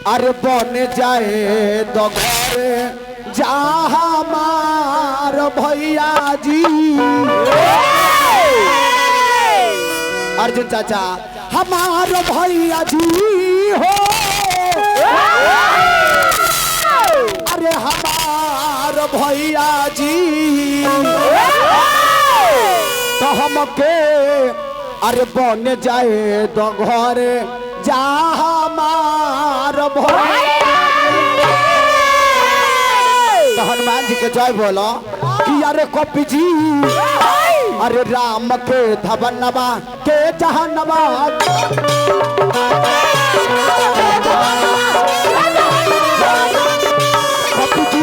अरे बन जाए तो घर जा हमार भैया जी। अर्जुन चाचा हमार भैया जी हो, अरे हमार भैया जी तो हमके अरे बन जाए तो घर जा हमार भैया। तो हनुमान जी के जय बोलो कि अरे कपि जी अरे राम के धवनवा के जहनवा कपि जी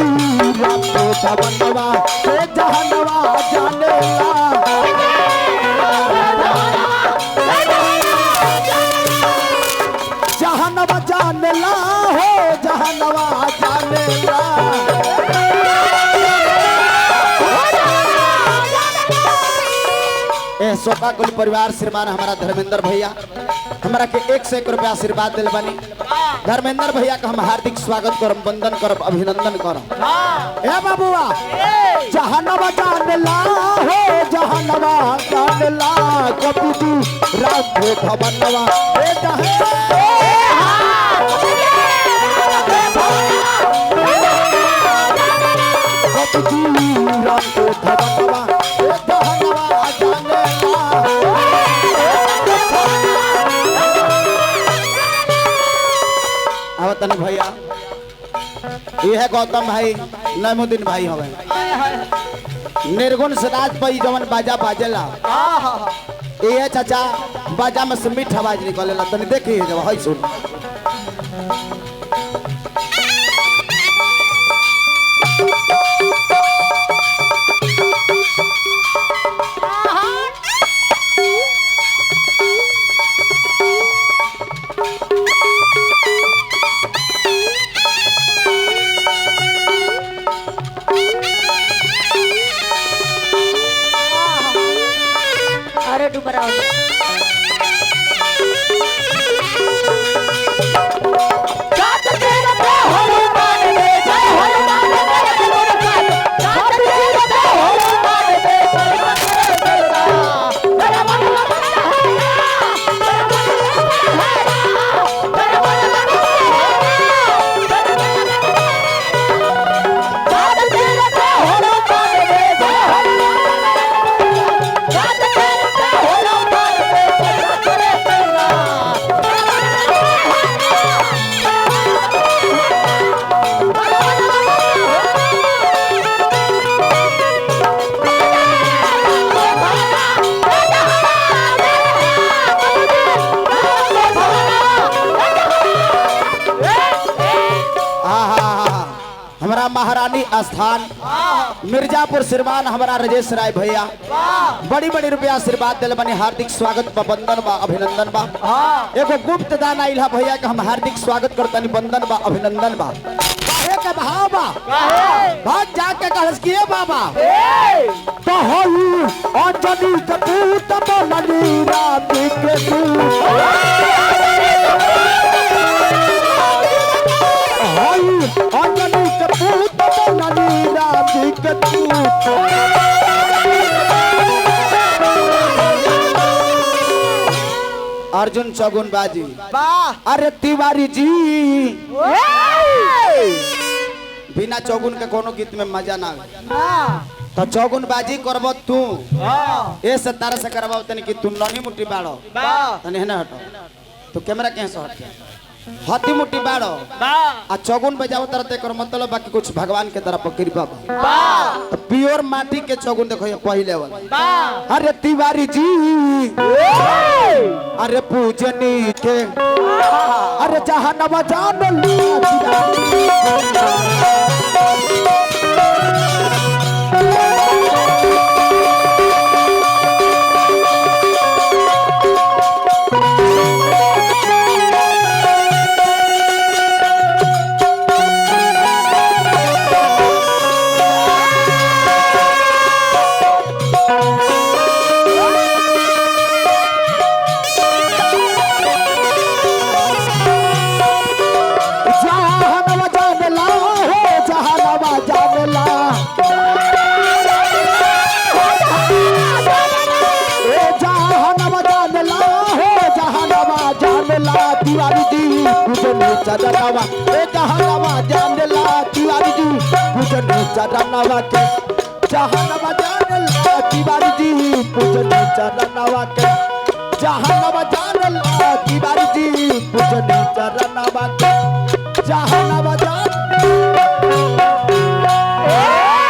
राम के धवनवा के जहनवा जानेला। जहनवा जानेला हो जहनवा जानेला। सोका कुल परिवार श्रीमान हमारा धर्मेंद्र भैया हमारा के 101 रुपया आशीर्वाद दिल बनी। धर्मेंद्र भैया का हम हार्दिक स्वागत करम, वंदन करम, अभिनंदन करम। ए बाबूआ जहनवा जानला हो जहनवा जानला कपि जी राम के धवनवा ए कपि जी राम के धवनवा ए जहनवा जानेला। आवतन भैया ये है गौतम भाई नईमुद्दीन भाई हवे निर्गुण सदाज पई जवन बाजा बाजेला ये चाचा बाजा में से मीठ आवाज निकलेला तनी देखी जब हई सुन। अरे डुबरा महारानी स्थान मिर्जापुर श्रीमान हमारा राजेश राय भैया बड़ी बड़ी रुपया आशीर्वाद दिल बने। हार्दिक स्वागत बा, वंदन बा, अभिनंदन बा। एगो गुप्त दान आइल है भैया का हम हार्दिक स्वागत करतनी, वंदन बा, अभिनंदन बा। काहे का भाव बा भाग जाके कहस किए बाबा तो होई अंजनी के पूत बनली रात के दूत होई अंजनी के पूत बनली रात के दूत। अर्जुन चौगुन बाजी अरे तिवारी जी बिना चौगुन के कोनो गीत में मजा ना तो चौगुन बाजी करबो तू ए से तारा से करबो तनी कि तू ननी मुट्ठी बाड़ो तनी हेना हटो तो कैमरा कहां से हट हाथी मुट्ठी बाड़ो आ चौगुन बजाओ तरते कर मतलब बाकी कुछ भगवान के तरफ कृपा बा तो प्योर माटी के चौगुन देखो ये पहले वाला। अरे तिवारी जी अरे पूजनी के अरे जहानवा जान पूजनी चरणवा ए जहानवा जान ला तिवारी जी पूजनी चरणवा के जहानवा जान ला तिवारी जी पूजनी चरणवा के जहानवा जान ला तिवारी जी पूजनी चरणवा के जहानवा जान